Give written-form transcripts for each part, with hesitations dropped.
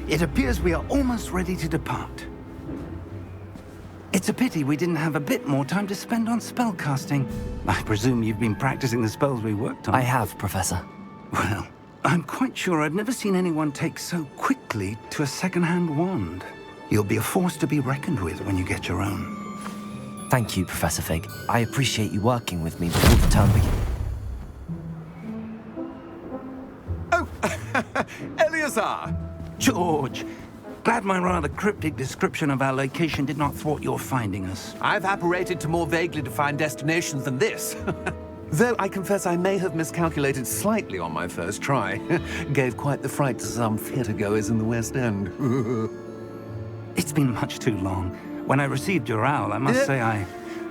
It appears we are almost ready to depart. It's a pity we didn't have a bit more time to spend on spellcasting. I presume you've been practicing the spells we worked on. I have, Professor. Well, I'm quite sure I've never seen anyone take so quickly to a second-hand wand. You'll be a force to be reckoned with when you get your own. Thank you, Professor Fig. I appreciate you working with me before the term begins. Oh, Eleazar! George! Glad my rather cryptic description of our location did not thwart your finding us. I've apparated to more vaguely defined destinations than this. Though I confess I may have miscalculated slightly on my first try. Gave quite the fright to some theatre-goers in the West End. It's been much too long. When I received your owl, I must say I...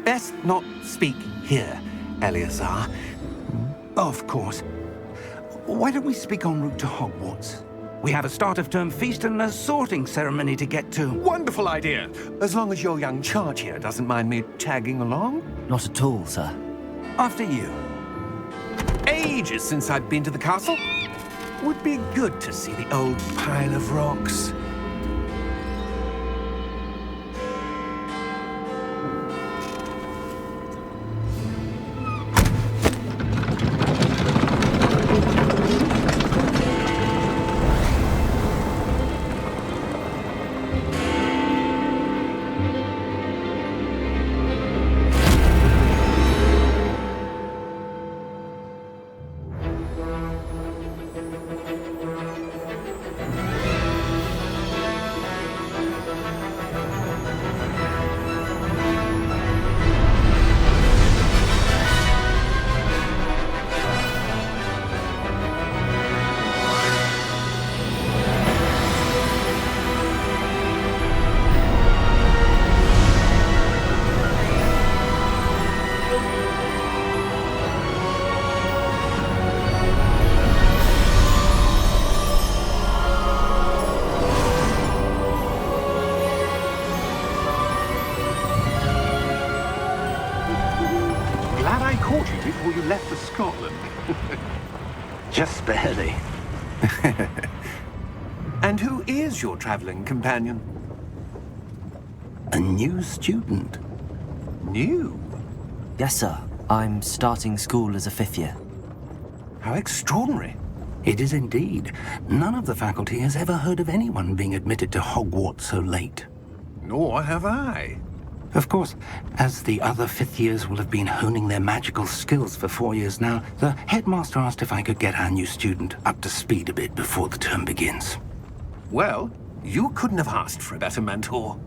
Best not speak here, Eleazar. Of course. Why don't we speak en route to Hogwarts? We have a start-of-term feast and a sorting ceremony to get to. Wonderful idea! As long as your young charge here doesn't mind me tagging along. Not at all, sir. After you. Ages since I've been to the castle. Would be good to see the old pile of rocks. Before you left for Scotland. Just barely. And who is your traveling companion? A new student. New? Yes, sir. I'm starting school as a 5th year. How extraordinary. It is indeed. None of the faculty has ever heard of anyone being admitted to Hogwarts so late. Nor have I. Of course, as the other 5th years will have been honing their magical skills for 4 years now, the headmaster asked if I could get our new student up to speed a bit before the term begins. Well, you couldn't have asked for a better mentor.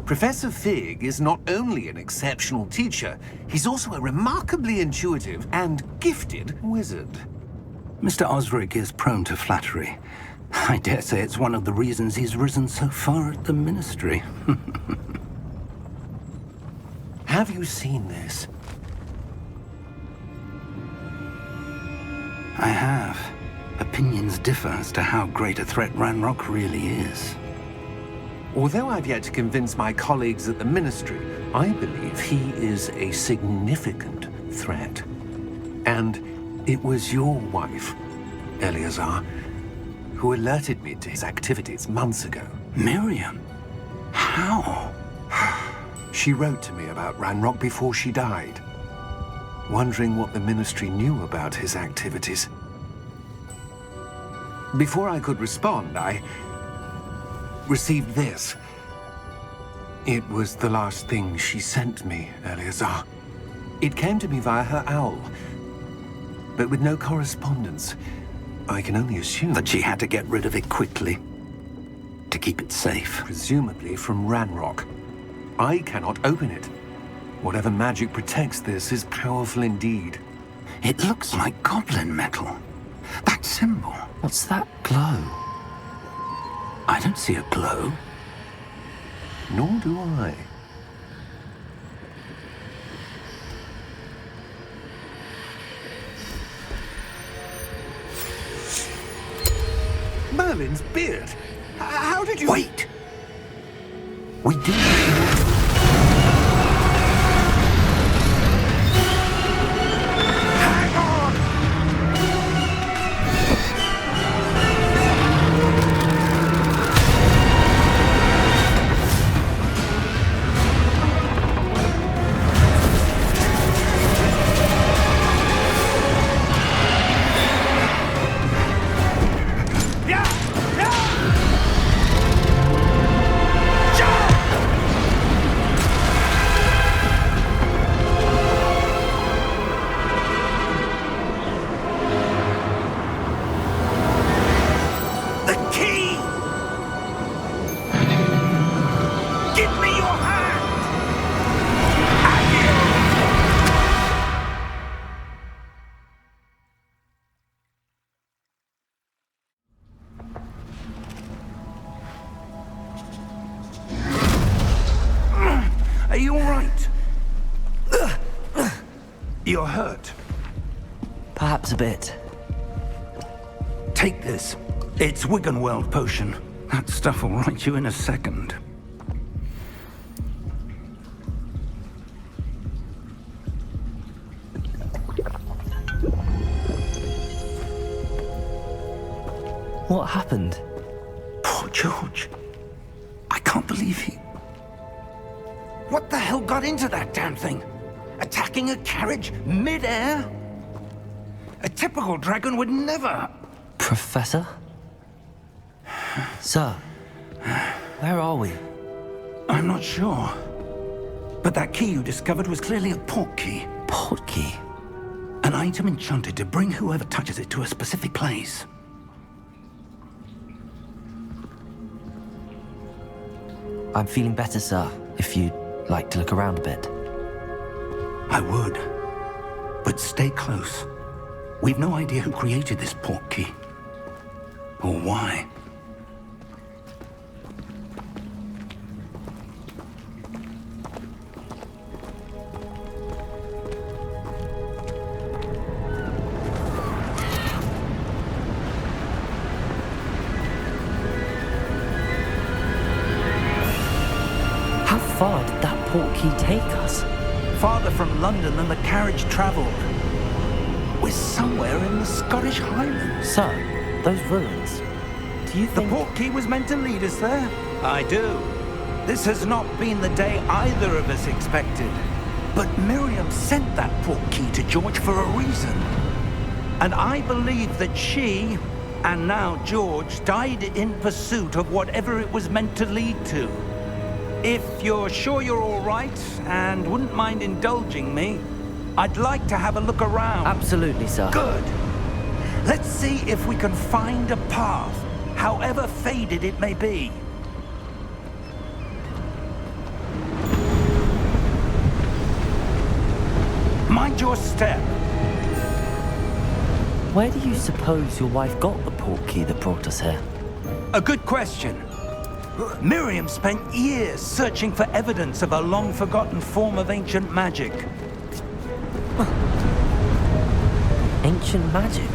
Professor Fig is not only an exceptional teacher, he's also a remarkably intuitive and gifted wizard. Mr. Osric is prone to flattery. I dare say it's one of the reasons he's risen so far at the Ministry. Have you seen this? I have. Opinions differ as to how great a threat Ranrock really is. Although I've yet to convince my colleagues at the Ministry, I believe he is a significant threat. And it was your wife, Eleazar, who alerted me to his activities months ago. Miriam? How? She wrote to me about Ranrock before she died, wondering what the Ministry knew about his activities. Before I could respond, I received this. It was the last thing she sent me, Eleazar. It came to me via her owl, but with no correspondence. I can only assume That she had to get rid of it quickly, to keep it safe. presumably from Ranrock. I cannot open it. Whatever magic protects this is powerful indeed. It looks like goblin metal. That symbol. What's that glow? I don't see a glow. Nor do I. Merlin's beard. How did you... Wait! We do. Hang on! You're hurt. Perhaps a bit. Take this. It's Wiggenweld potion. That stuff will right you in a second. What happened? Poor George. I can't believe he... What the hell got into that damn thing? Attacking a carriage mid-air? A typical dragon would never... Professor? Sir, where are we? I'm not sure. But that key you discovered was clearly a port key. Port key? An item enchanted to bring whoever touches it to a specific place. I'm feeling better, sir, if you'd like to look around a bit. I would. But stay close. We've no idea who created this port key. Or why. How far did that port key take us? Farther from London than the carriage travelled. We're somewhere in the Scottish Highlands. Sir, those ruins. Do you The think... port key was meant to lead us there? I do. This has not been the day either of us expected. But Miriam sent that port key to George for a reason. And I believe that she, and now George, died in pursuit of whatever it was meant to lead to. If you're sure you're all right and wouldn't mind indulging me, I'd like to have a look around. Absolutely, sir. Good. Let's see if we can find a path, however faded it may be. Mind your step. Where do you suppose your wife got the port key that brought us here? A good question. Miriam spent years searching for evidence of a long-forgotten form of ancient magic. Ancient magic?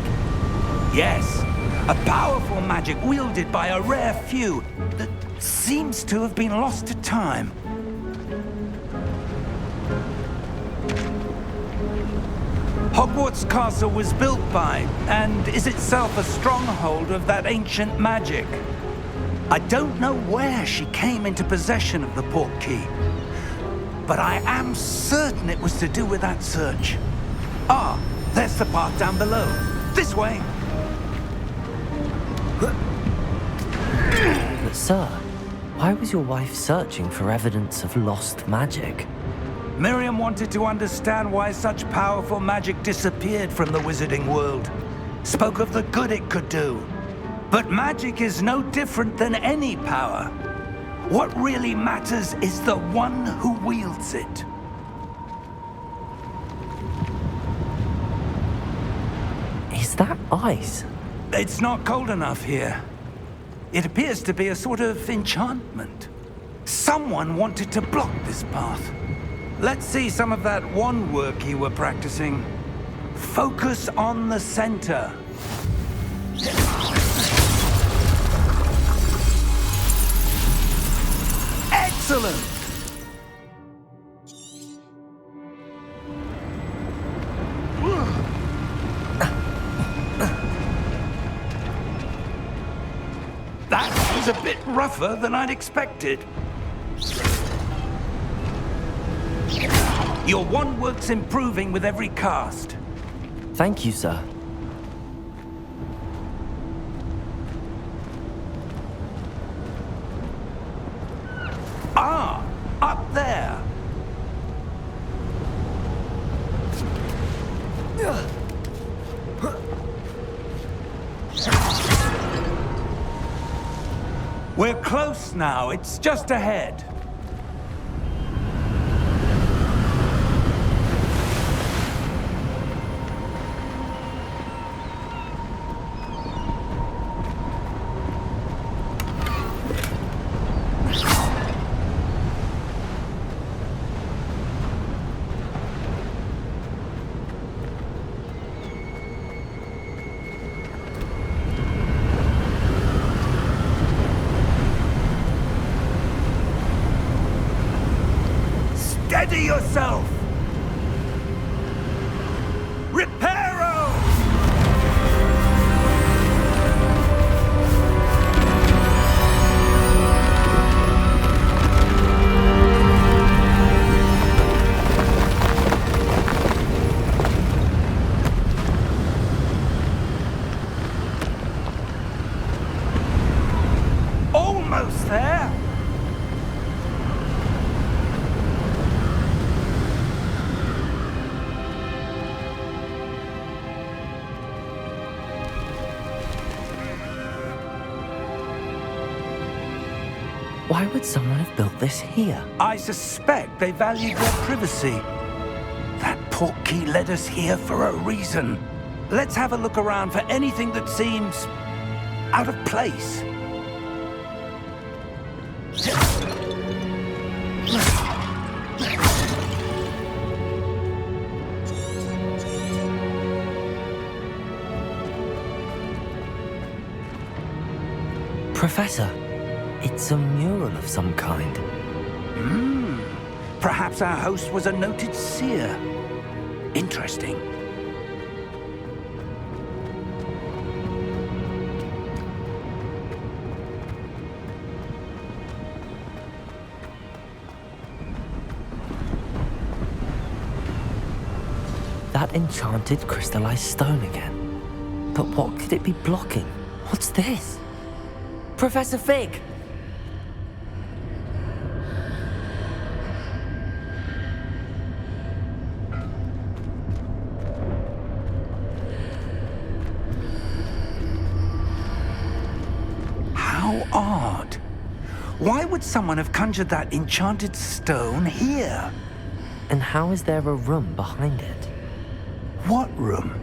Yes, a powerful magic wielded by a rare few that seems to have been lost to time. Hogwarts Castle was built by, and is itself a stronghold of that ancient magic. I don't know where she came into possession of the port key, but I am certain it was to do with that search. Ah, there's the path down below. This way. But sir, why was your wife searching for evidence of lost magic? Miriam wanted to understand why such powerful magic disappeared from the wizarding world. Spoke of the good it could do. But magic is no different than any power. What really matters is the one who wields it. Is that ice? It's not cold enough here. It appears to be a sort of enchantment. Someone wanted to block this path. Let's see some of that wand work you were practicing. Focus on the center. Excellent! That was a bit rougher than I'd expected. Your wand work's improving with every cast. Thank you, sir. Ah, up there. We're close now. It's just ahead. Steady yourself! Reparo! Almost there! Why would someone have built this here? I suspect they valued their privacy. That portkey led us here for a reason. Let's have a look around for anything that seems out of place. Professor, it's a mural of some kind. Perhaps our host was a noted seer. Interesting. That enchanted crystallized stone again. But what could it be blocking? What's this? Professor Fig! How odd. Why would someone have conjured that enchanted stone here? And how is there a room behind it? What room?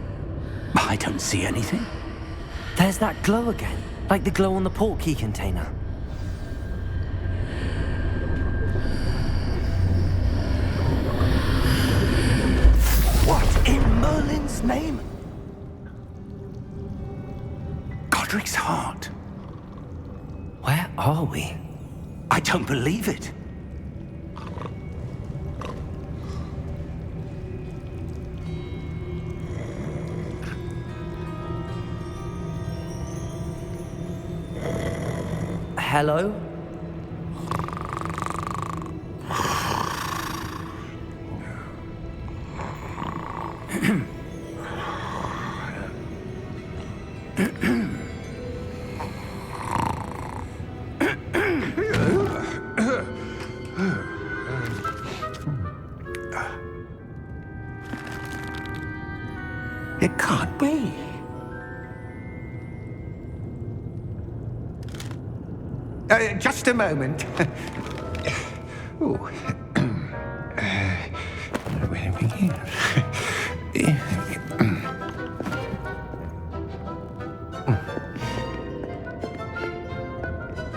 I don't see anything. There's that glow again, like the glow on the portkey container. What in Merlin's name? Godric's heart. Where are we? I don't believe it. Hello? It can't be. Just a moment. Ooh. Where are we here?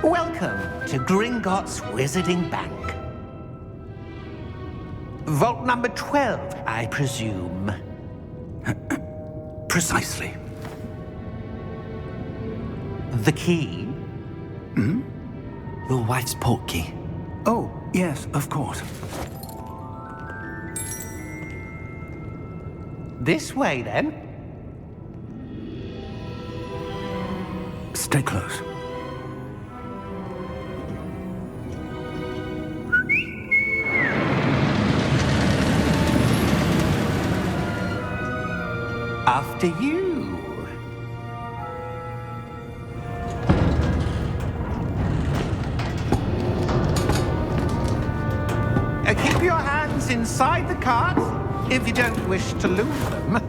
Welcome to Gringotts Wizarding Bank. Vault number 12, I presume. Precisely. The key? Your wife's portkey. Oh, yes, of course. This way, then. Stay close. After you. Keep your hands inside the cart if you don't wish to lose them.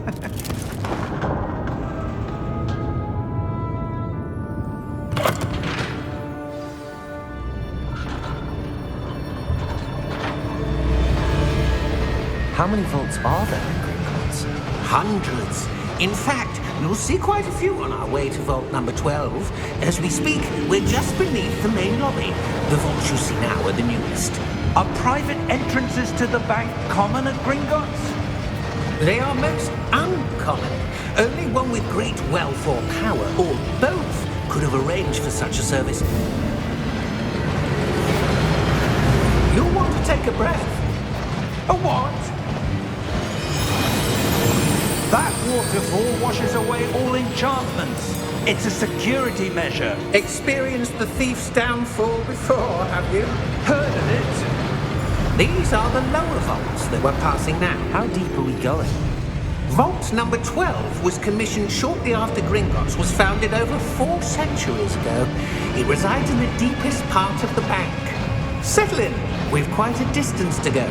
How many vaults are there in Gringotts? Hundreds. In fact, you'll see quite a few on our way to vault number 12. As we speak, we're just beneath the main lobby. The vaults you see now are the newest. Are private entrances to the bank common at Gringotts? They are most uncommon. Only one with great wealth or power, or both, could have arranged for such a service. You'll want to take a breath. waterfall washes away all enchantments. It's a security measure. Experienced the thief's downfall before, have you? Heard of it? These are the lower vaults that we're passing now. How deep are we going? Vault number 12 was commissioned shortly after Gringotts was founded over 4 centuries ago. It resides in the deepest part of the bank. Settle in. We've quite a distance to go.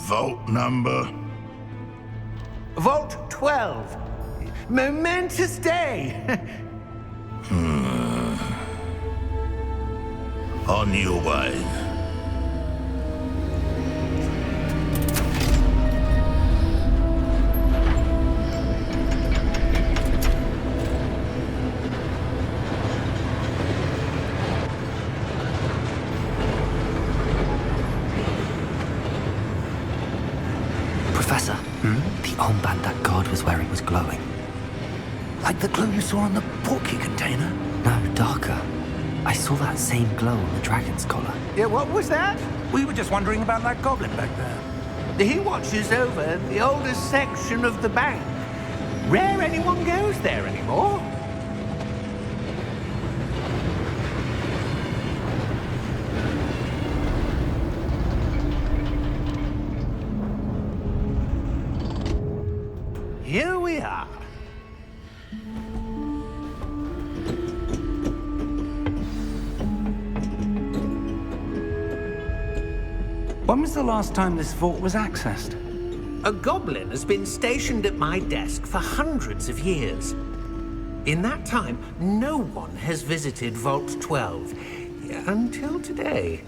Vault number? Vault 12. Momentous day. On your way. Professor, the armband that guard was wearing was glowing. Like the glow you saw on the porky container? No, darker. I saw that same glow on the dragon's collar. Yeah, what was that? We were just wondering about that goblin back there. He watches over the oldest section of the bank. Rare anyone goes there anymore. Here we are. When was the last time this vault was accessed? A goblin has been stationed at my desk for hundreds of years. In that time, no one has visited Vault 12 until today.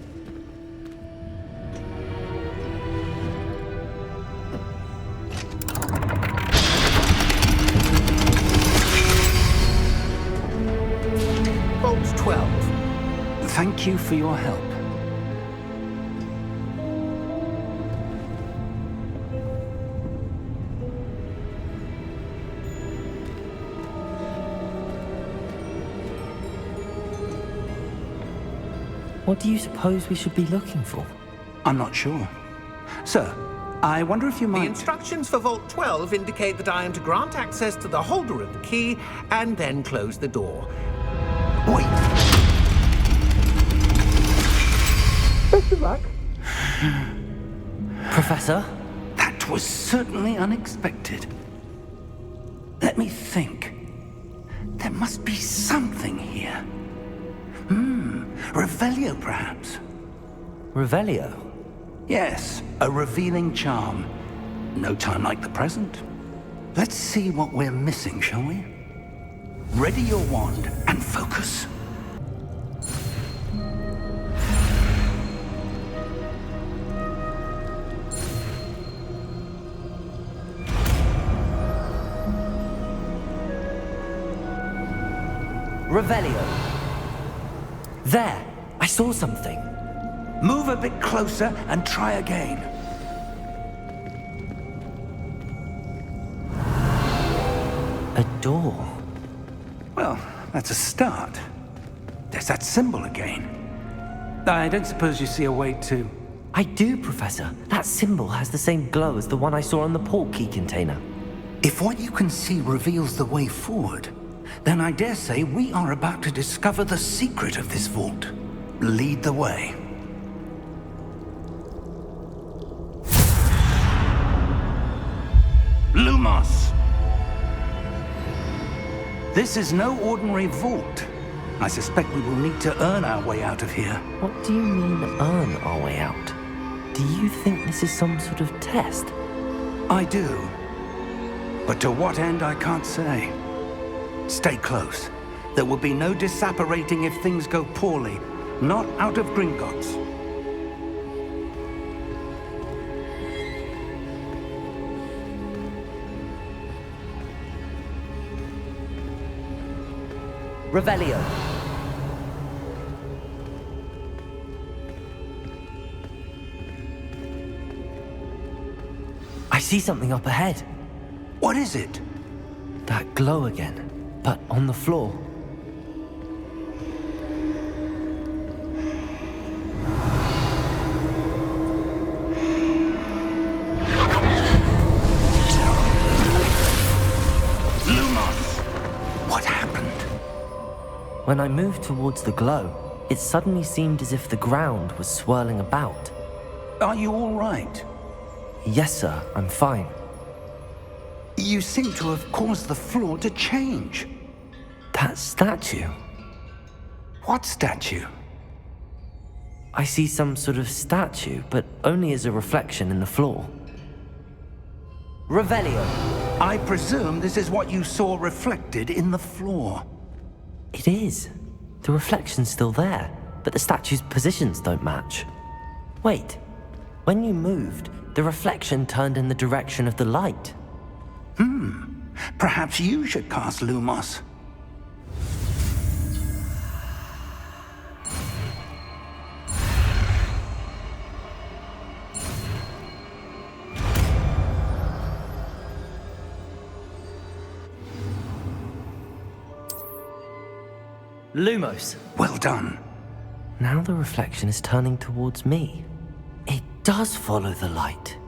Vault 12. Thank you for your help. What do you suppose we should be looking for? I'm not sure. Sir, I wonder if you The might... instructions for Vault 12 indicate that I am to grant access to the holder of the key and then close the door. Wait! Best of luck. Professor? That was certainly unexpected. Let me think. There must be something here. Revelio, perhaps? Revelio? Yes, a revealing charm. No time like the present. Let's see what we're missing, shall we? Ready your wand and focus. Revelio. There! I saw something. Move a bit closer and try again. A door. Well, that's a start. There's that symbol again. I don't suppose you see a way to... I do, Professor. That symbol has the same glow as the one I saw on the port key container. If what you can see reveals the way forward, then I dare say we are about to discover the secret of this vault. Lead the way. Lumos! This is no ordinary vault. I suspect we will need to earn our way out of here. What do you mean, earn our way out? Do you think this is some sort of test? I do. But to what end, I can't say. Stay close. There will be no disapparating if things go poorly. Not out of Gringotts. Revelio. I see something up ahead. What is it? That glow again. but on the floor. What happened? When I moved towards the glow, it suddenly seemed as if the ground was swirling about. Are you all right? Yes, sir, I'm fine. You seem to have caused the floor to change. That statue? What statue? I see some sort of statue, but only as a reflection in the floor. Revelio. I presume this is what you saw reflected in the floor. It is. The reflection's still there, but the statue's positions don't match. Wait, when you moved, the reflection turned in the direction of the light. Perhaps you should cast Lumos. Lumos. Well done. Now the reflection is turning towards me. It does follow the light.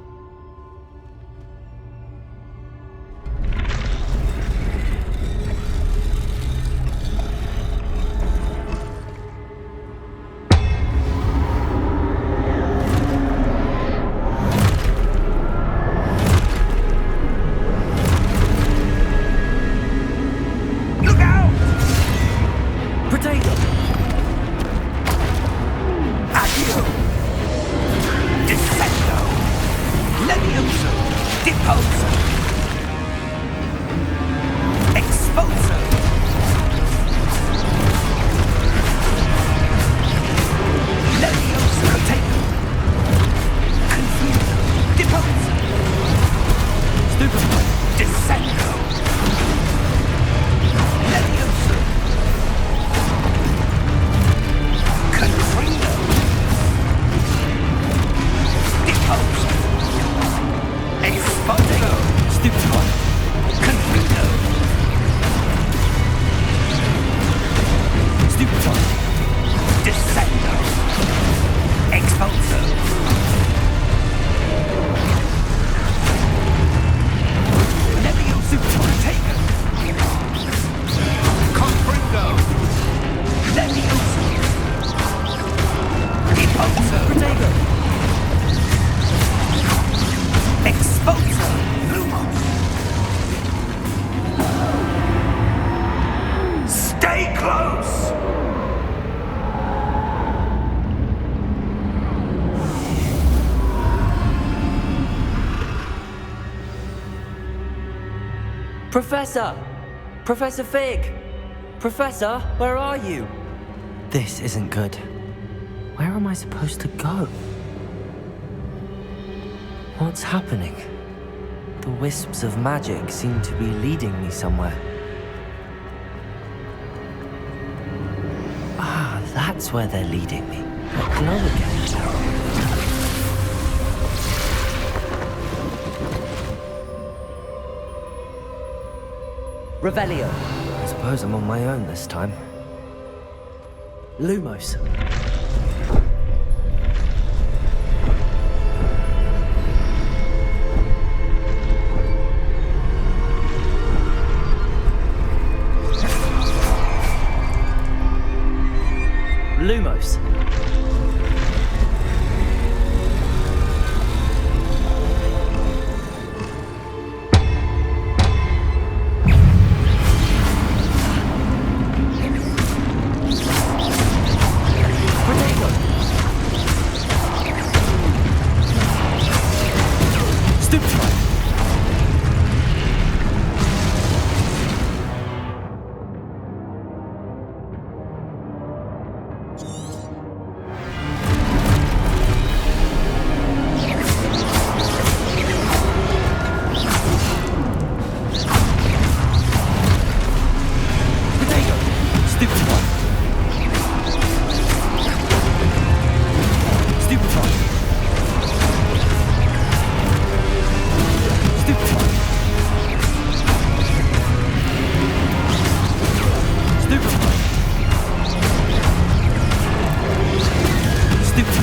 Look out! Potato! Accio! Descendo! Levioso! Deposo! Exposo! Levioso! Potato! Confuso! Deposo! Stupefy! Descendo! Levioso! Confringo! Deposo! Exposo! Stupefy! Confringo! Stupefy! Descendo! Expulso! Levioso! Potato! Confringo! Levioso! Expulso! Potato! Expulso! Lumos! Stay close! Professor! Professor Fig! Professor, where are you? This isn't good. Where am I supposed to go? What's happening? The wisps of magic seem to be leading me somewhere. Ah, that's where they're leading me. That glow again. Revelio. I suppose I'm on my own this time. Lumos. Lumos. Stupefy.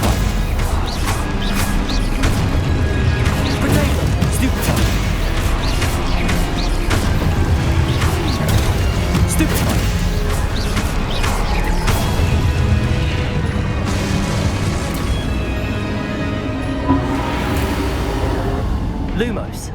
Potato. Stupefy. Stupefy. Lumos.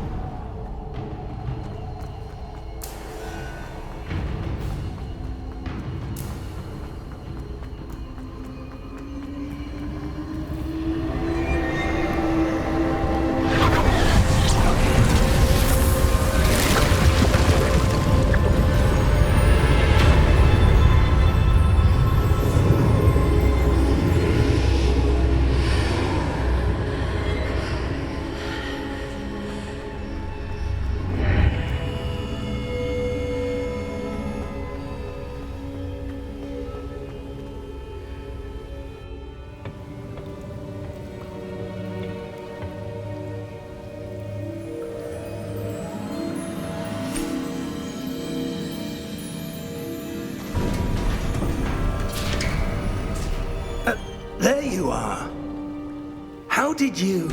There you are. How did you...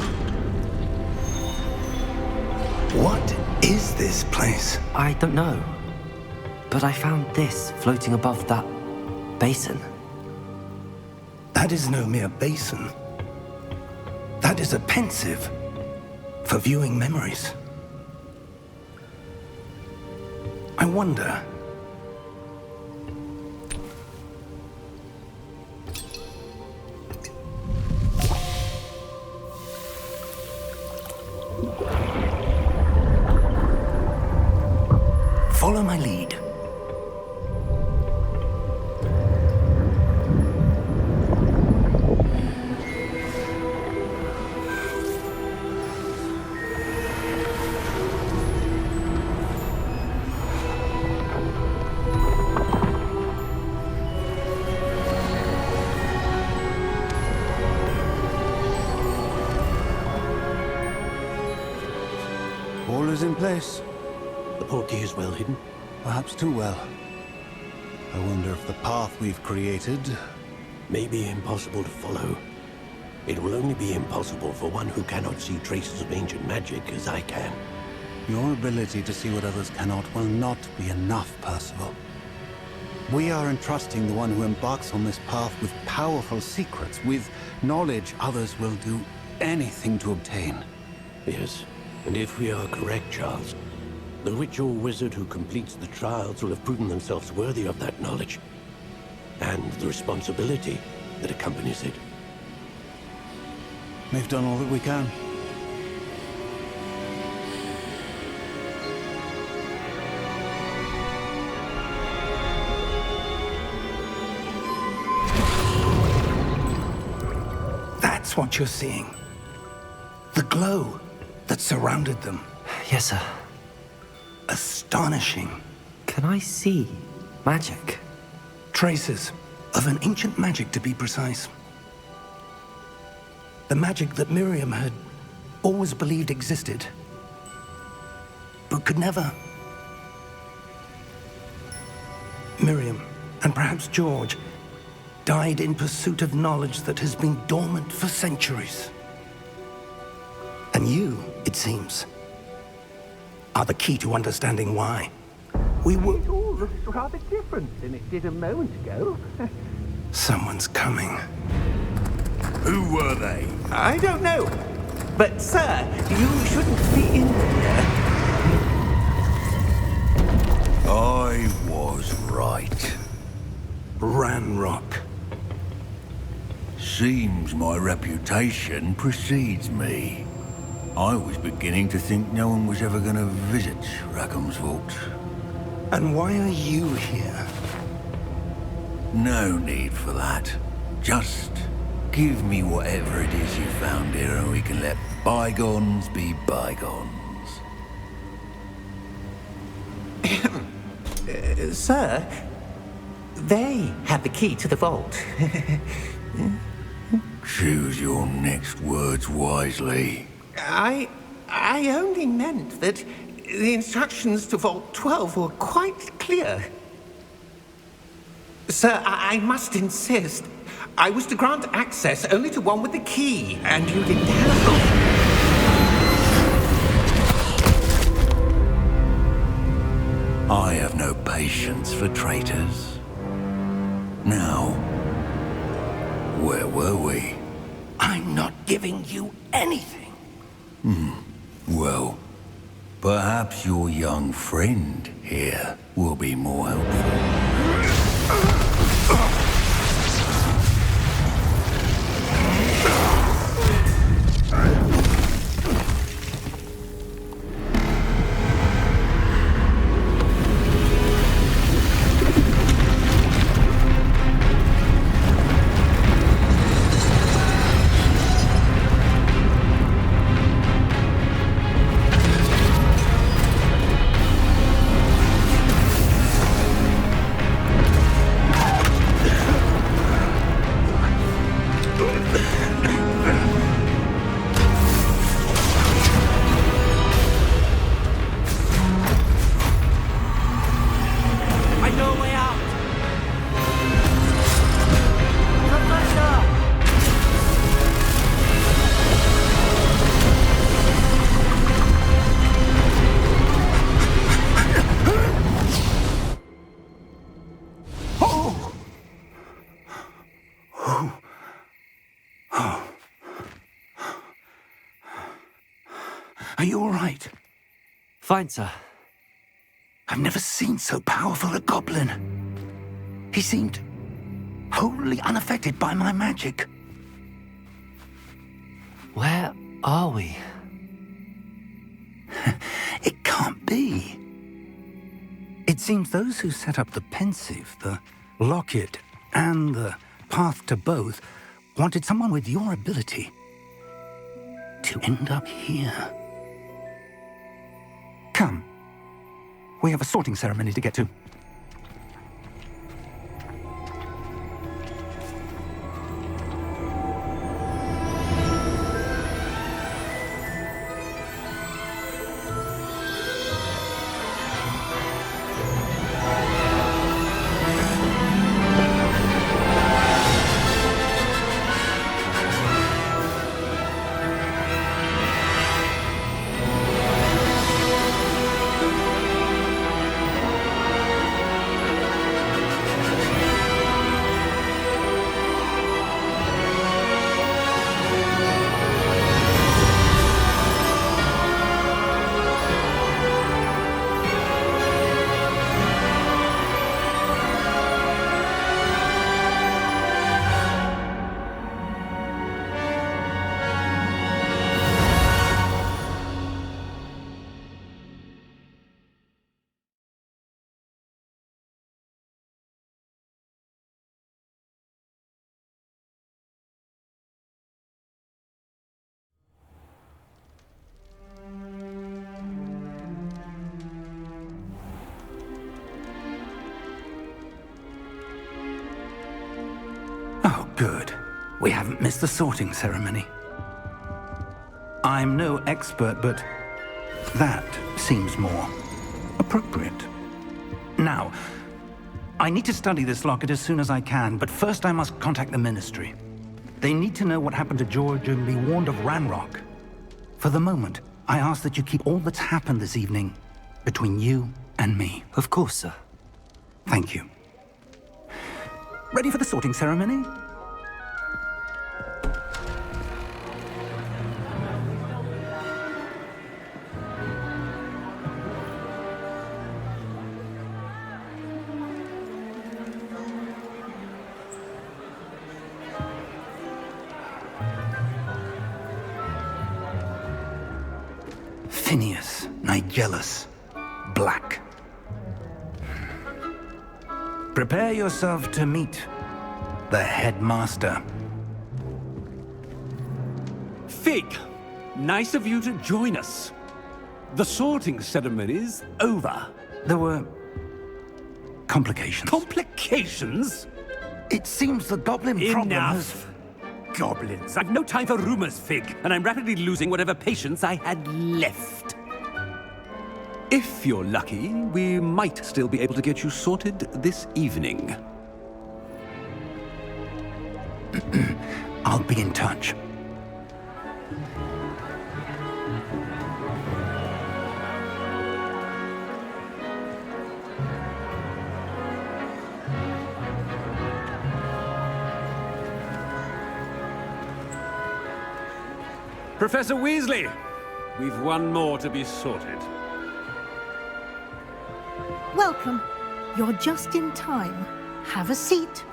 What is this place? I don't know. But I found this floating above that basin. That is no mere basin. That is a pensive for viewing memories. I wonder... Follow my lead. All is in place. The portkey is well hidden. Perhaps too well. I wonder if the path we've created... May be impossible to follow. It will only be impossible for one who cannot see traces of ancient magic as I can. Your ability to see what others cannot will not be enough, Percival. We are entrusting the one who embarks on this path with powerful secrets, with knowledge others will do anything to obtain. Yes, and if we are correct, Charles, the witch or wizard who completes the trials will have proven themselves worthy of that knowledge, and the responsibility that accompanies it. We've done all that we can. That's what you're seeing. The glow that surrounded them. Yes, sir. Astonishing. Can I see magic? Traces of an ancient magic, to be precise. The magic that Miriam had always believed existed, but could never. Miriam, and perhaps George, died in pursuit of knowledge that has been dormant for centuries. And you, it seems, are the key to understanding why. We were... It all looks rather different than it did a moment ago. Someone's coming. Who were they? I don't know. But, sir, you shouldn't be in here. I was right. Ranrock. Seems my reputation precedes me. I was beginning to think no one was ever going to visit Rackham's vault. And why are you here? No need for that. Just give me whatever it is you found here and we can let bygones be bygones. Sir, they have the key to the vault. Choose your next words wisely. I only meant that the instructions to Vault 12 were quite clear. Sir, I must insist. I was to grant access only to one with the key, and you didn't have... I have no patience for traitors. Now, where were we? I'm not giving you anything. Well, perhaps your young friend here will be more helpful. Are you all right? Fine, sir. I've never seen so powerful a goblin. He seemed wholly unaffected by my magic. Where are we? It can't be. It seems those who set up the pensive, the locket, and the path to both wanted someone with your ability to end up here. Come. We have a sorting ceremony to get to. Oh, good. We haven't missed the sorting ceremony. I'm no expert, but that seems more appropriate. Now, I need to study this locket as soon as I can, but first I must contact the Ministry. They need to know what happened to George and be warned of Ranrock. For the moment, I ask that you keep all that's happened this evening between you and me. Of course, sir. Thank you. Ready for the sorting ceremony? Phineas, Nigellus, Black. Prepare yourself to meet the headmaster. Fig, nice of you to join us. The sorting ceremony's over. There were complications. Complications? It seems the goblin problem has... Enough. Goblins. I've no time for rumors, Fig, and I'm rapidly losing whatever patience I had left. If you're lucky, we might still be able to get you sorted this evening. I'll be in touch. Professor Weasley, we've one more to be sorted. Welcome. You're just in time. Have a seat.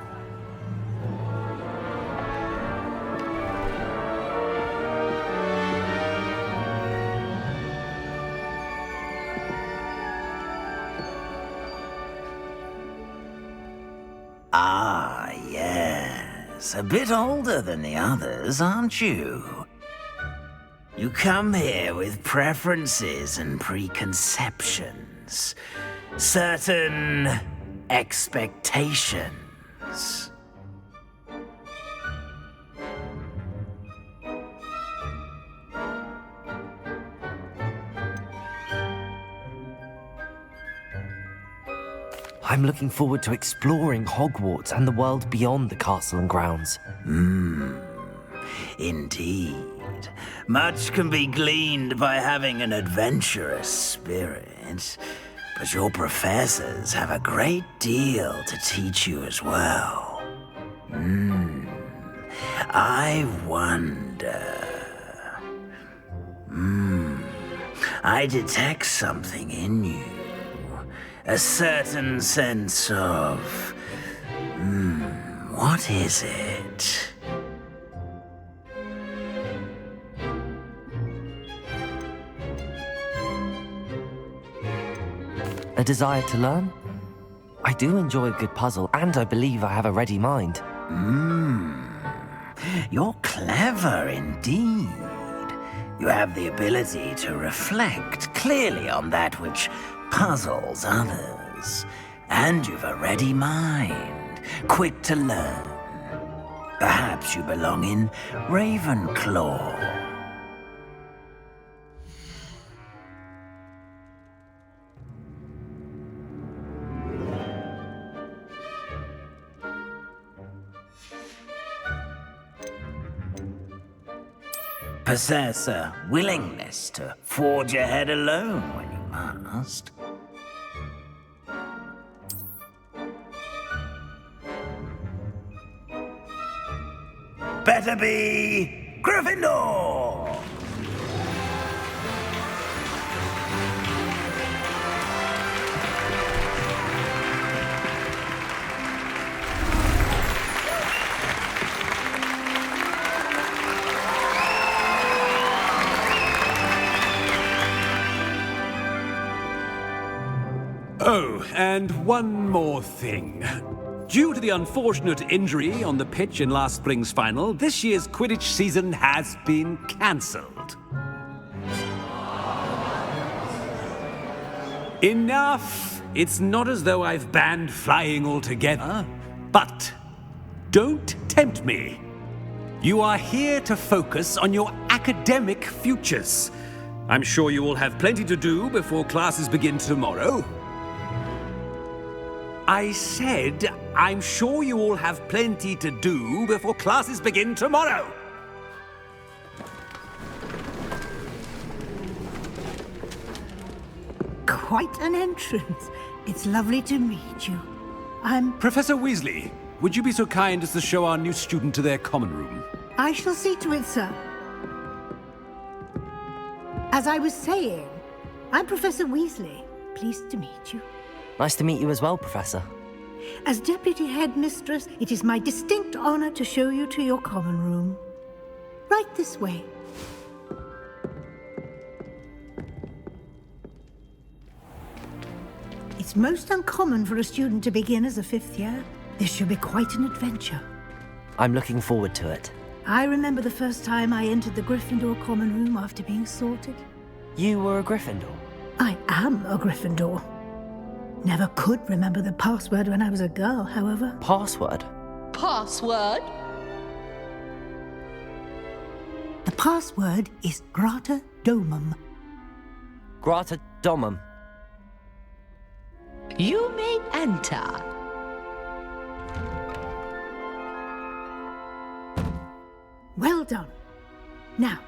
Ah, yes. A bit older than the others, aren't you? You come here with preferences and preconceptions. Certain expectations. I'm looking forward to exploring Hogwarts and the world beyond the castle and grounds. Indeed. Much can be gleaned by having an adventurous spirit, but your professors have a great deal to teach you as well. I wonder... I detect something in you. A certain sense of... what is it? A desire to learn? I do enjoy a good puzzle, and I believe I have a ready mind. You're clever indeed. You have the ability to reflect clearly on that which puzzles others. And you've a ready mind, quick to learn. Perhaps you belong in Ravenclaw. Possess a willingness to forge ahead alone when you must. Better be Gryffindor! Oh, and one more thing. Due to the unfortunate injury on the pitch in last spring's final, this year's Quidditch season has been cancelled. Enough! It's not as though I've banned flying altogether, but don't tempt me. You are here to focus on your academic futures. I'm sure you will have plenty to do before classes begin tomorrow. I said, I'm sure you all have plenty to do before classes begin tomorrow. Quite an entrance. It's lovely to meet you. I'm... Professor Weasley, would you be so kind as to show our new student to their common room? I shall see to it, sir. As I was saying, I'm Professor Weasley. Pleased to meet you. Nice to meet you as well, Professor. As Deputy Headmistress, it is my distinct honor to show you to your common room. Right this way. It's most uncommon for a student to begin as a fifth year. This should be quite an adventure. I'm looking forward to it. I remember the first time I entered the Gryffindor common room after being sorted. You were a Gryffindor? I am a Gryffindor. Never could remember the password when I was a girl, however. Password? Password? The password is Grata Domum. Grata Domum. You may enter. Well done. Now,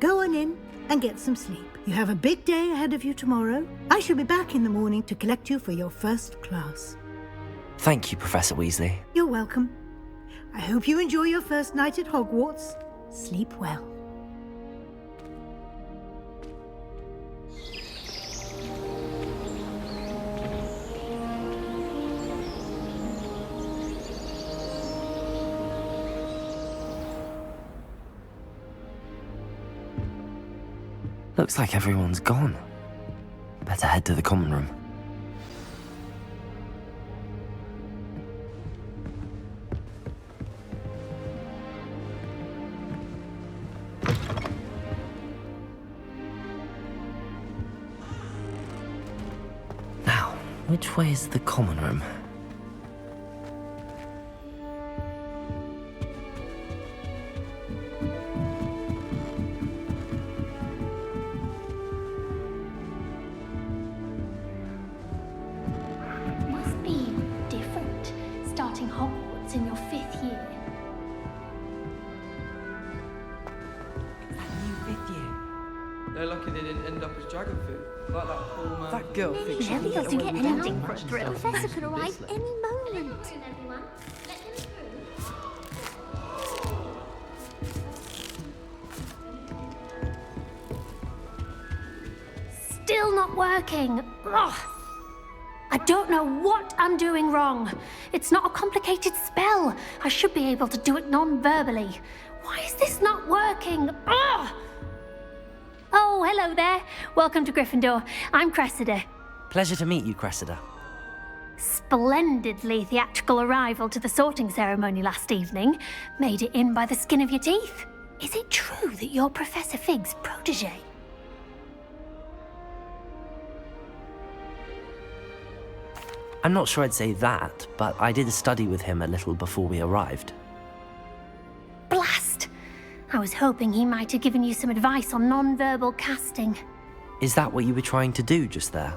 go on in and get some sleep. You have a big day ahead of you tomorrow. I shall be back in the morning to collect you for your first class. Thank you, Professor Weasley. You're welcome. I hope you enjoy your first night at Hogwarts. Sleep well. Looks like everyone's gone. Better head to the common room. Now, which way is the common room? Must be different, starting Hogwarts in your 5th year. They're lucky they didn't end up as dragon food, like that poor man. That girl thinks Never got to get anything for a thrill. Professor could arrive any moment. Still not working. Ugh. I don't know what I'm doing wrong. It's not a complicated spell. I should be able to do it non-verbally. Why is this not working? Ugh. Oh, hello there. Welcome to Gryffindor. I'm Cressida. Pleasure to meet you, Cressida. Splendidly theatrical arrival to the sorting ceremony last evening. Made it in by the skin of your teeth. Is it true that you're Professor Fig's protege? I'm not sure I'd say that, but I did study with him a little before we arrived. Blast! I was hoping he might have given you some advice on non-verbal casting. Is that what you were trying to do just there?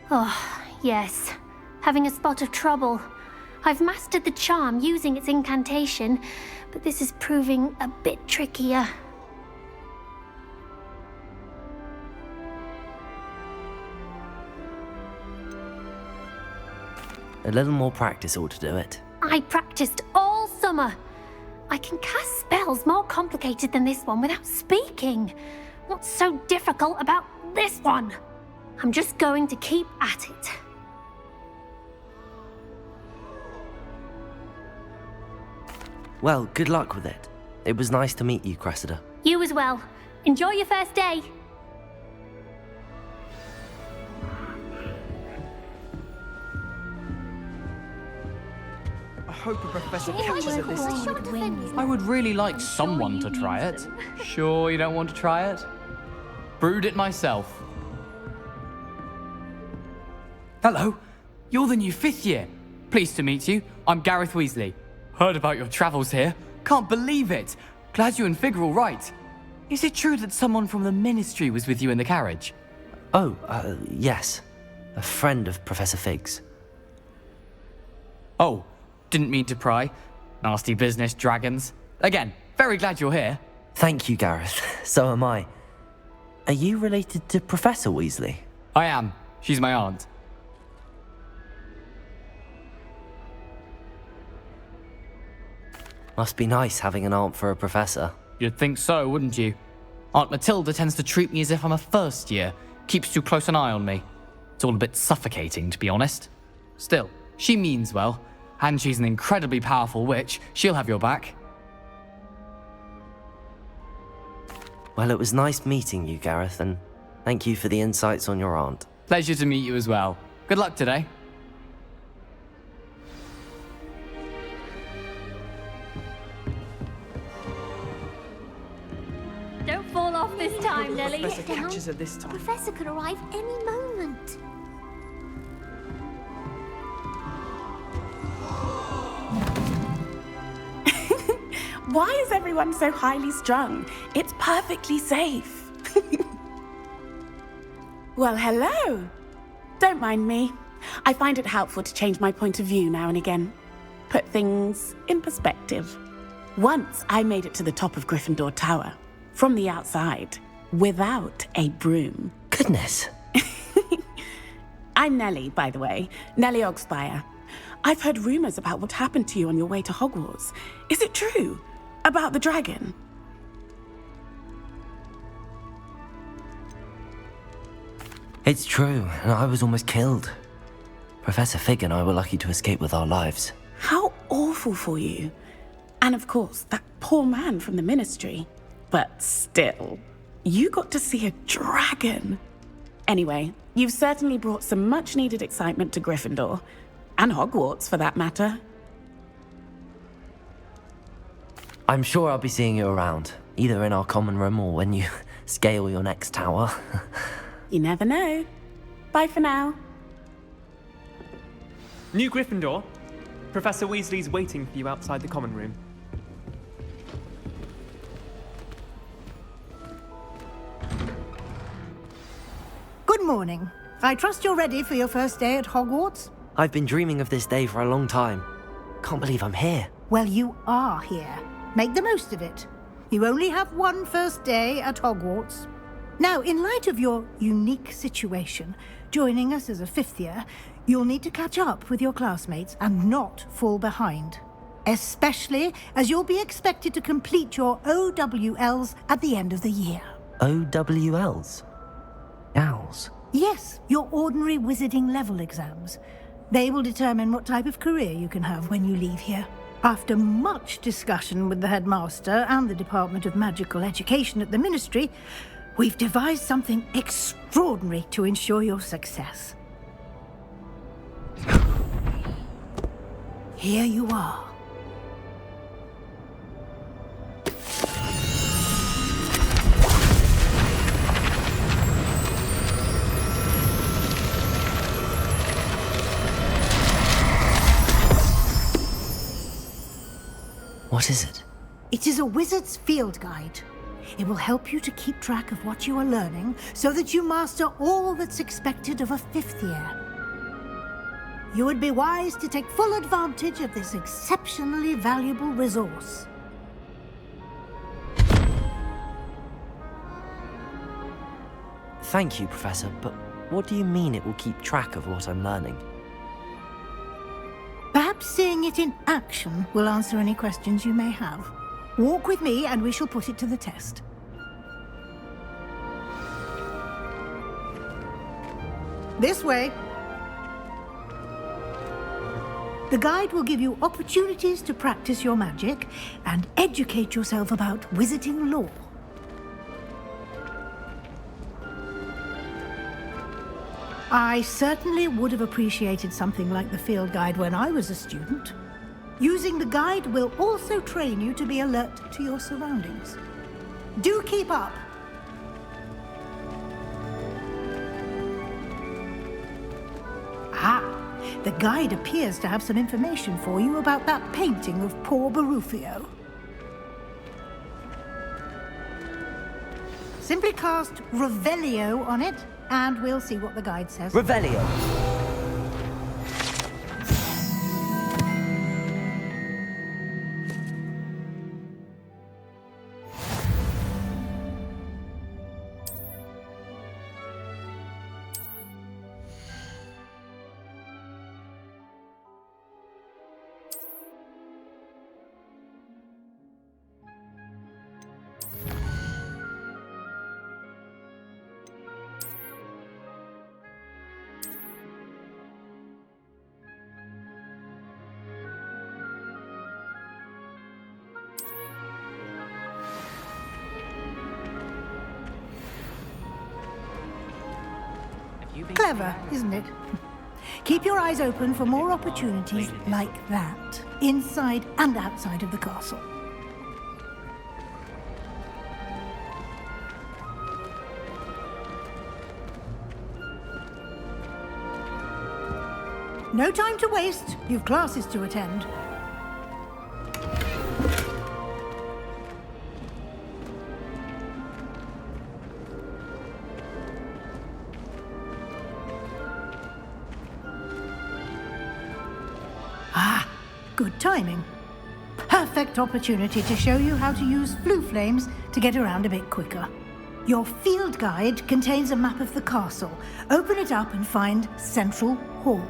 Oh, yes. Having a spot of trouble. I've mastered the charm using its incantation, but this is proving a bit trickier. A little more practice ought to do it. I practiced all summer. I can cast spells more complicated than this one without speaking. What's so difficult about this one? I'm just going to keep at it. Well, good luck with it. It was nice to meet you, Cressida. You as well. Enjoy your first day. I hope a professor catches it this time. I would really like someone to try it. Sure you don't want to try it? Brewed it myself. Hello, you're the new 5th year. Pleased to meet you. I'm Gareth Weasley. Heard about your travels here. Can't believe it. Glad you and Fig are all right. Is it true that someone from the Ministry was with you in the carriage? Oh, yes. A friend of Professor Fig's. Oh, didn't mean to pry. Nasty business, dragons. Again, very glad you're here. Thank you, Gareth. So am I. Are you related to Professor Weasley? I am. She's my aunt. Must be nice having an aunt for a professor. You'd think so, wouldn't you? Aunt Matilda tends to treat me as if I'm a first year. Keeps too close an eye on me. It's all a bit suffocating, to be honest. Still, she means well. And she's an incredibly powerful witch. She'll have your back. Well, it was nice meeting you, Gareth, and thank you for the insights on your aunt. Pleasure to meet you as well. Good luck today. Don't fall off this time, Lily. Professor catches her this time. Professor could arrive any moment. Why is everyone so highly strung? It's perfectly safe. Well, hello. Don't mind me. I find it helpful to change my point of view now and again. Put things in perspective. Once I made it to the top of Gryffindor Tower, from the outside, without a broom. Goodness. I'm Nellie, by the way. Nellie Ogspire. I've heard rumors about what happened to you on your way to Hogwarts. Is it true? About the dragon? It's true, and I was almost killed. Professor Fig and I were lucky to escape with our lives. How awful for you. And of course, that poor man from the Ministry. But still, you got to see a dragon. Anyway, you've certainly brought some much-needed excitement to Gryffindor. And Hogwarts, for that matter. I'm sure I'll be seeing you around, either in our common room or when you scale your next tower. You never know. Bye for now. New Gryffindor. Professor Weasley's waiting for you outside the common room. Good morning. I trust you're ready for your first day at Hogwarts? I've been dreaming of this day for a long time. Can't believe I'm here. Well, you are here. Make the most of it. You only have one first day at Hogwarts. Now, in light of your unique situation, joining us as a fifth year, you'll need to catch up with your classmates and not fall behind. Especially as you'll be expected to complete your OWLs at the end of the year. OWLs? Owls? Yes, your ordinary wizarding level exams. They will determine what type of career you can have when you leave here. After much discussion with the headmaster and the Department of Magical Education at the Ministry, we've devised something extraordinary to ensure your success. Here you are. What is it? It is a wizard's field guide. It will help you to keep track of what you are learning so that you master all that's expected of a fifth year. You would be wise to take full advantage of this exceptionally valuable resource. Thank you, Professor, but what do you mean it will keep track of what I'm learning? Perhaps seeing it in action will answer any questions you may have. Walk with me and we shall put it to the test. This way. The guide will give you opportunities to practice your magic and educate yourself about wizarding lore. I certainly would have appreciated something like the field guide when I was a student. Using the guide will also train you to be alert to your surroundings. Do keep up! Ah, the guide appears to have some information for you about that painting of poor Barufio. Simply cast Revelio on it, and we'll see what the guide says. Revelio! Clever, isn't it? Keep your eyes open for more opportunities like that, inside and outside of the castle. No time to waste. You've classes to attend. Good timing. Perfect. perfect opportunity to show you how to use flue flames to get around a bit quicker. Your field guide contains a map of the castle. Open it up and find Central Hall.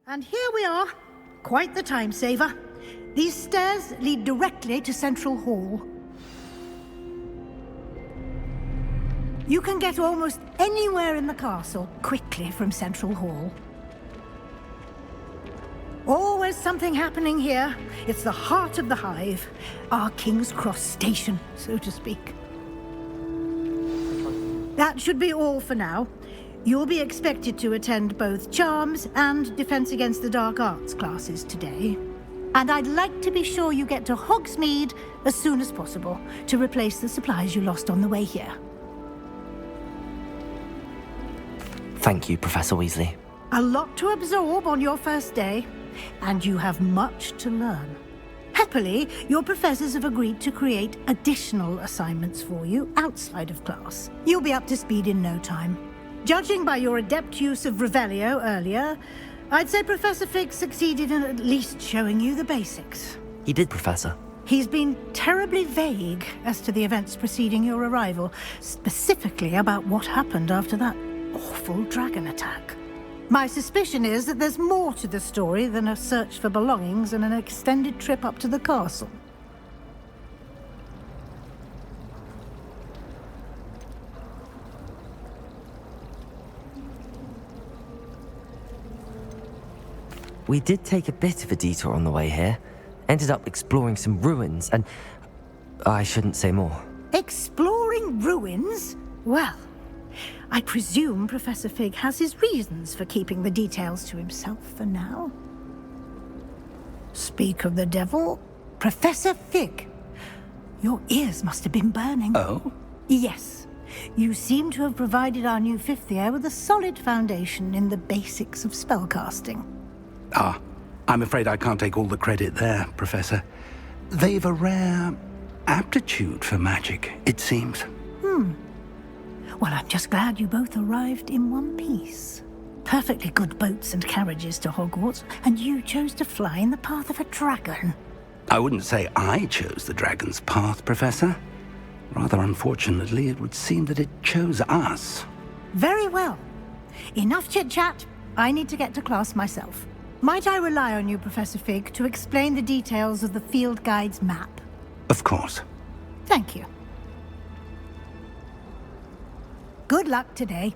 And here we are. Quite the time saver. These stairs lead directly to Central Hall. You can get almost anywhere in the castle quickly from Central Hall. Always something happening here. It's the heart of the hive. Our King's Cross station, so to speak. That should be all for now. You'll be expected to attend both Charms and Defense Against the Dark Arts classes today. And I'd like to be sure you get to Hogsmeade as soon as possible to replace the supplies you lost on the way here. Thank you, Professor Weasley. A lot to absorb on your first day, and you have much to learn. Happily, your professors have agreed to create additional assignments for you outside of class. You'll be up to speed in no time. Judging by your adept use of Revelio earlier, I'd say Professor Fig succeeded in at least showing you the basics. He did, Professor. He's been terribly vague as to the events preceding your arrival, specifically about what happened after that awful dragon attack. My suspicion is that there's more to the story than a search for belongings and an extended trip up to the castle. We did take a bit of a detour on the way here. Ended up exploring some ruins and... I shouldn't say more. Exploring ruins? Well, I presume Professor Fig has his reasons for keeping the details to himself for now. Speak of the devil, Professor Fig. Your ears must have been burning. Oh? Yes. You seem to have provided our new fifth year with a solid foundation in the basics of spellcasting. Ah, I'm afraid I can't take all the credit there, Professor. They've a rare aptitude for magic, it seems. Well, I'm just glad you both arrived in one piece. Perfectly good boats and carriages to Hogwarts, and you chose to fly in the path of a dragon. I wouldn't say I chose the dragon's path, Professor. Rather unfortunately, it would seem that it chose us. Very well. Enough chit-chat. I need to get to class myself. Might I rely on you, Professor Fig, to explain the details of the field guide's map? Of course. Thank you. Good luck today.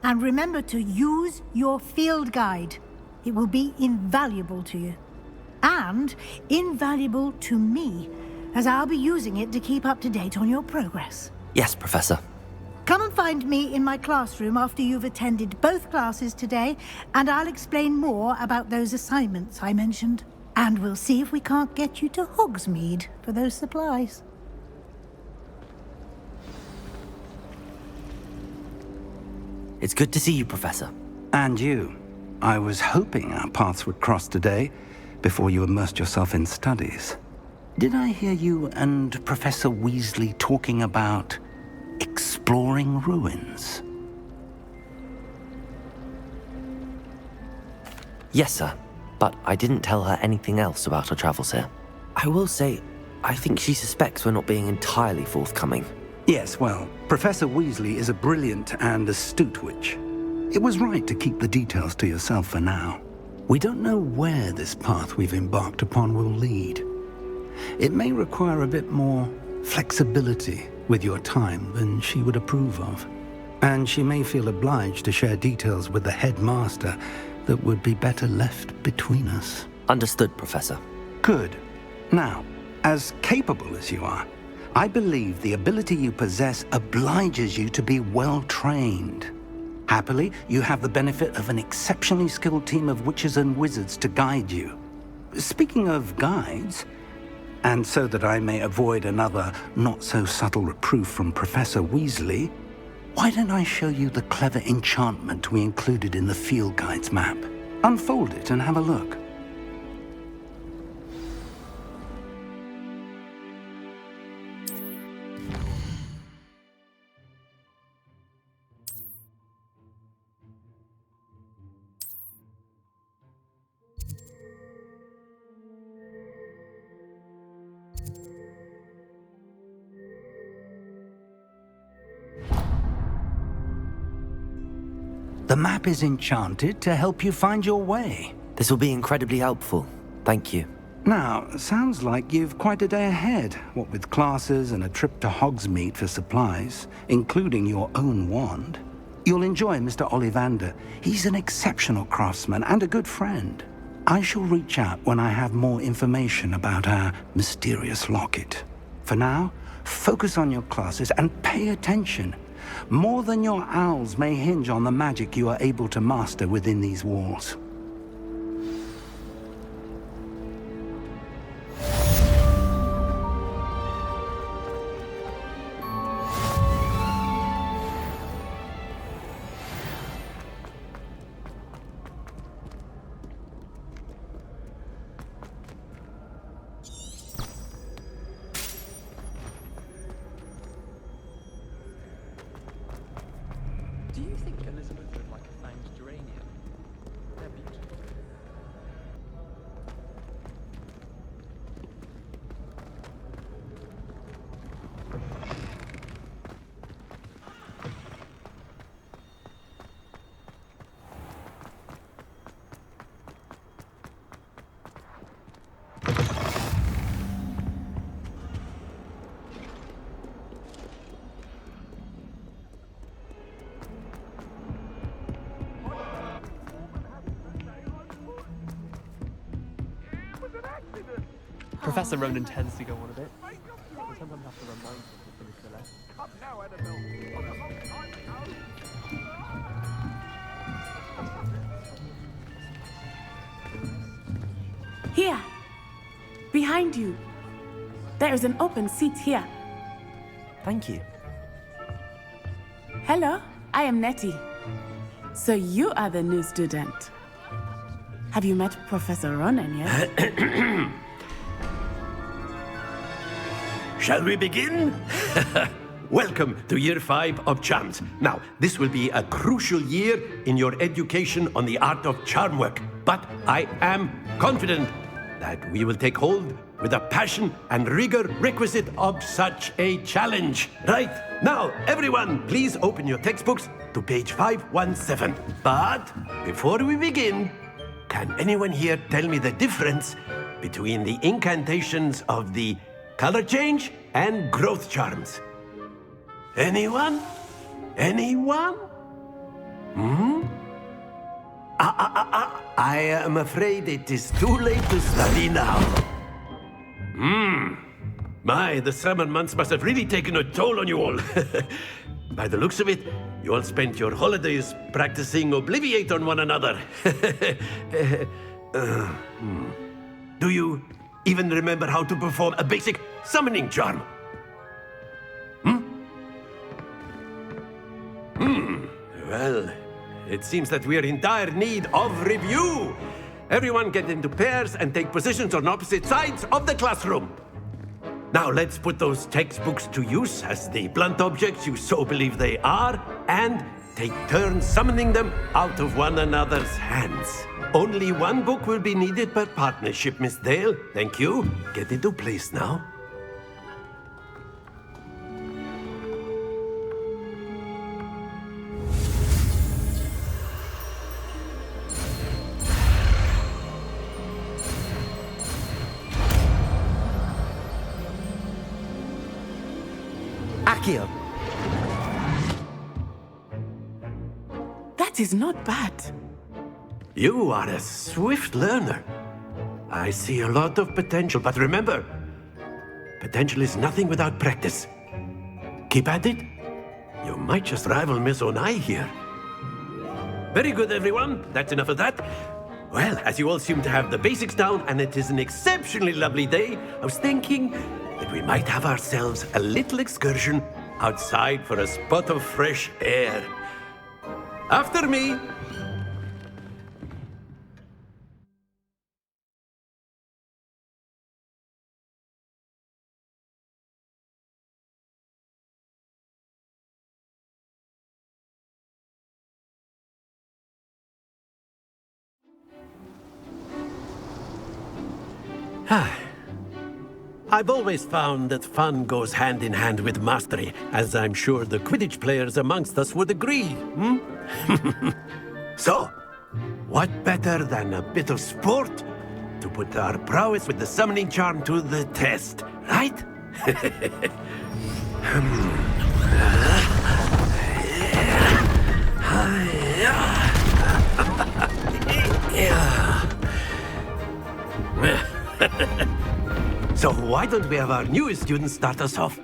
And remember to use your field guide. It will be invaluable to you. And invaluable to me, as I'll be using it to keep up to date on your progress. Yes, Professor. Come and find me in my classroom after you've attended both classes today, and I'll explain more about those assignments I mentioned. And we'll see if we can't get you to Hogsmeade for those supplies. It's good to see you, Professor. And you. I was hoping our paths would cross today, before you immersed yourself in studies. Did I hear you and Professor Weasley talking about exploring ruins? Yes, sir. But I didn't tell her anything else about our travels here. I will say, I think she suspects we're not being entirely forthcoming. Yes, well, Professor Weasley is a brilliant and astute witch. It was right to keep the details to yourself for now. We don't know where this path we've embarked upon will lead. It may require a bit more flexibility with your time than she would approve of. And she may feel obliged to share details with the headmaster that would be better left between us. Understood, Professor. Good. Now, as capable as you are, I believe the ability you possess obliges you to be well-trained. Happily, you have the benefit of an exceptionally skilled team of witches and wizards to guide you. Speaking of guides, and so that I may avoid another not-so-subtle reproof from Professor Weasley, why don't I show you the clever enchantment we included in the field guide's map? Unfold it and have a look. The map is enchanted to help you find your way. This will be incredibly helpful. Thank you. Now, sounds like you've quite a day ahead, what with classes and a trip to Hogsmeade for supplies, including your own wand. You'll enjoy Mr. Ollivander. He's an exceptional craftsman and a good friend. I shall reach out when I have more information about our mysterious locket. For now, focus on your classes and pay attention. More than your owls may hinge on the magic you are able to master within these walls. Do you think Elizabeth would like a fanged geranium? They're beautiful. Professor Ronan tends to go on a bit. I sometimes have to remind him to finish the lesson. Here. Behind you. There is an open seat here. Thank you. Hello, I am Nettie. So you are the new student. Have you met Professor Ronan yet? Shall we begin? Welcome to Year 5 of Charms. Now, this will be a crucial year in your education on the art of charm work. But I am confident that we will take hold with the passion and rigor requisite of such a challenge. Right, now, everyone, please open your textbooks to page 517. But before we begin, can anyone here tell me the difference between the incantations of the color change and growth charms? Anyone? Anyone? I am afraid it is too late to study now. My, the summer months must have really taken a toll on you all. By the looks of it, you all spent your holidays practicing Obliviate on one another. Do you even remember how to perform a basic summoning charm? Well, it seems that we're in dire need of review. Everyone get into pairs and take positions on opposite sides of the classroom. Now let's put those textbooks to use as the blunt objects you so believe they are, and take turns summoning them out of one another's hands. Only one book will be needed per partnership, Miss Dale. Thank you. Get into place now. Accio! That is not bad. You are a swift learner. I see a lot of potential, but remember, potential is nothing without practice. Keep at it. You might just rival Miss Onai here. Very good, everyone. That's enough of that. Well, as you all seem to have the basics down, and it is an exceptionally lovely day, I was thinking that we might have ourselves a little excursion outside for a spot of fresh air. After me. I've always found that fun goes hand in hand with mastery, as I'm sure the Quidditch players amongst us would agree, So, what better than a bit of sport to put our prowess with the summoning charm to the test, right? So why don't we have our newest student start us off?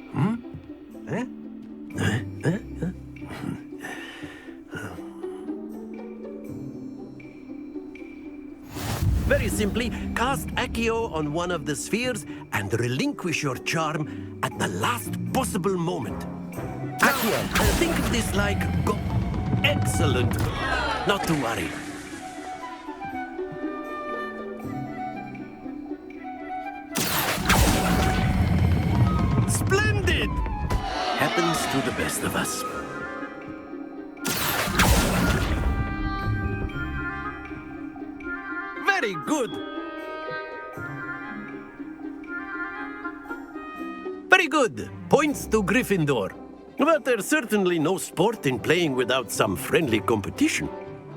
Very simply, cast Accio on one of the spheres and relinquish your charm at the last possible moment. Accio, think of this like excellent. Not to worry. Splendid! Happens to the best of us. Very good. Very good. Points to Gryffindor. But there's certainly no sport in playing without some friendly competition.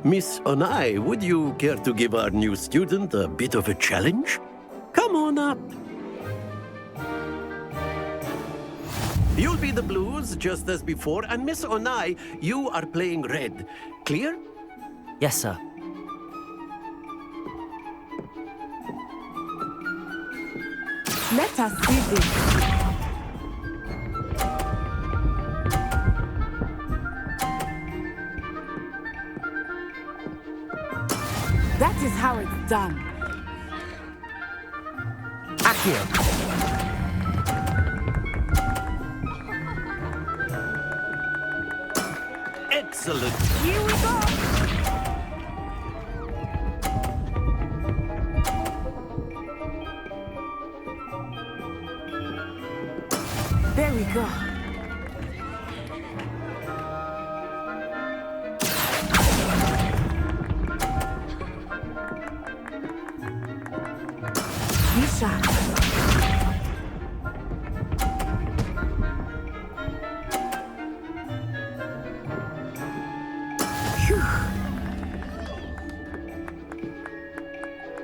Miss Onai, would you care to give our new student a bit of a challenge? Come on up. You'll be the blues, just as before, and Miss Onai, you are playing red. Clear? Yes, sir. Let us see this. That is how it's done. Accio! Excellent. Here we go. There we go. Misha.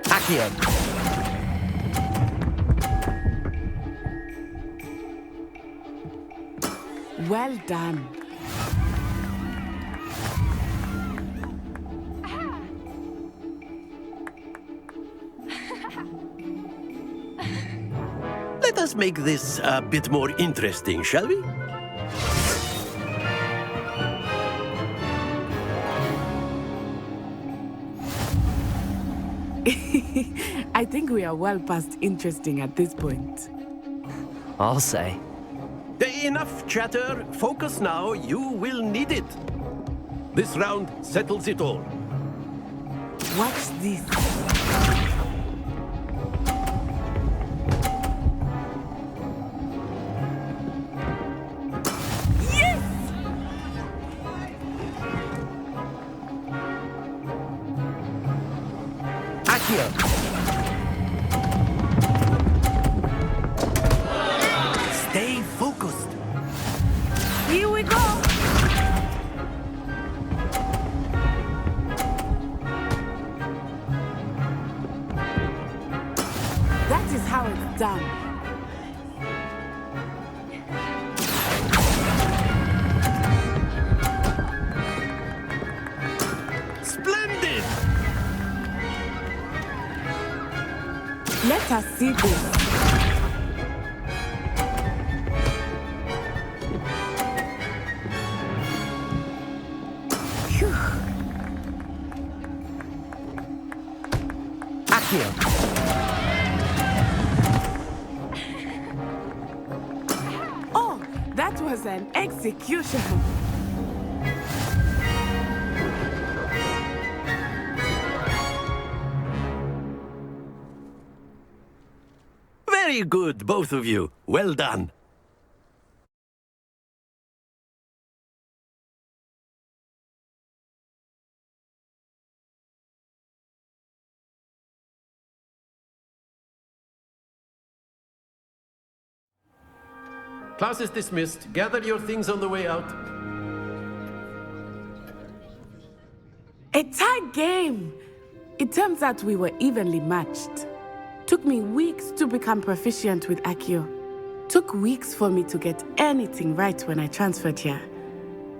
Accio! Well done. Let us make this a bit more interesting, shall we? I think we are well past interesting at this point. I'll say. Enough chatter. Focus now. You will need it. This round settles it all. Watch this. Stay focused. Here we go. That is how it's done. Splendid! Let us see this. Phew. Oh, that was an execution. Very good, both of you. Well done. Class is dismissed. Gather your things on the way out. A tie game. It turns out we were evenly matched. Took me weeks to become proficient with Accio. Took weeks for me to get anything right when I transferred here.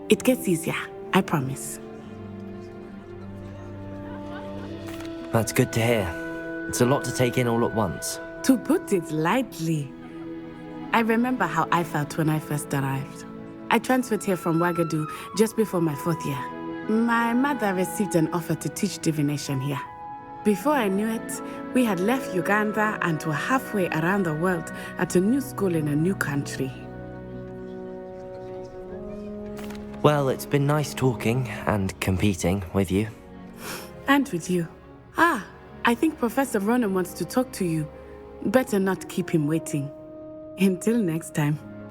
It gets easier, I promise. That's good to hear. It's a lot to take in all at once. To put it lightly, I remember how I felt when I first arrived. I transferred here from Ouagadougou just before my 4th year. My mother received an offer to teach divination here. Before I knew it, we had left Uganda and were halfway around the world at a new school in a new country. Well, it's been nice talking and competing with you. And with you. Ah, I think Professor Ronan wants to talk to you. Better not keep him waiting. Until next time.